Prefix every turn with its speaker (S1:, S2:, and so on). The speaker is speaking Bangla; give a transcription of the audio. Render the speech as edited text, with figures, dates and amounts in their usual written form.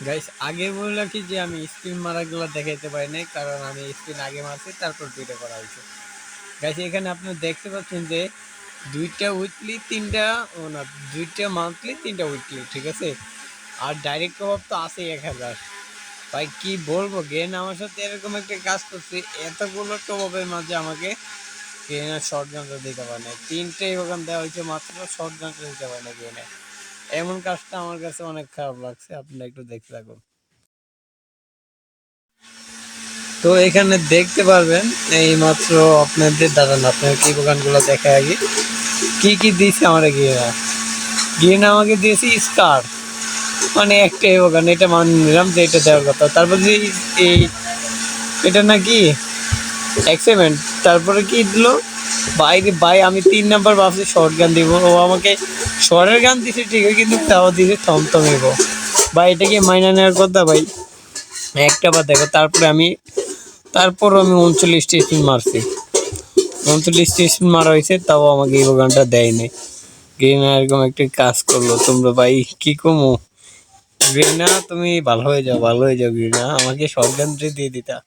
S1: গাইস আগে বললো কি যে আমি স্পিন মারাগুলো দেখাইতে পারি নাই, কারণ আমি স্পিন আগে মারছি তারপর দুইটা করা হয়েছে। গাইস এখানে আপনি দেখতে পাচ্ছেন যে দুইটা উইকলি তিনটা, ও না, দুইটা মান্থলি তিনটা উইকলি, ঠিক আছে। আর ডাইরেক্ট প্রভাব তো আছে 1000। ভাই কি বলবো, গেন আমার সাথে এরকম একটা কাজ করছে, এতগুলো প্রভাবের মাঝে আমাকে গেনের শর্ট গানটা দিতে পারে না। তিনটেই ওখান দেওয়া হয়েছে, মাত্র শর্ট গানটা দিতে পারে না গেনে। এমন কাজটা আমার কাছে অনেক খারাপ লাগছে, আপনারা একটু দেখতে থাকুন। তো এখানে দেখতে পারবেন এই মাত্র আপনাদের দাঁড়ান, আপনার কি দোকানগুলো দেখে আগে কি কি দিয়েছে আমার গিয়ে আমাকে দিয়েছে স্কার, মানে একটাই ওখান, এটা মানে নিলাম যে এটা দেওয়ার কথা। তারপর যে এই এটা নাকি এক্সেমেন্ট, তারপরে কি দিল বাইরে ভাই, আমি 3 নাম্বার ভাবছি শর্ট গান দিব, ও আমাকে শর্টের গান দিছে ঠিকই, কিন্তু তাও দিছে থমথমে গো। ভাই এটা কি মাইনা নেওয়ার কথা ভাই? একটা বার দেখো, তারপর আমি 39টি স্পিন মারছি, 39টি স্পিন মারা হয়েছে, তাও আমাকে এই গানটা দেয়নি। গ্রিনা এরকম একটা কাজ করলো, তোমরা ভাই কি কমো। গ্রিনা তুমি ভালো হয়ে যাও, ভালো হয়ে যাও গ্রিনা, আমাকে শর্ট গান দিয়ে দিতা।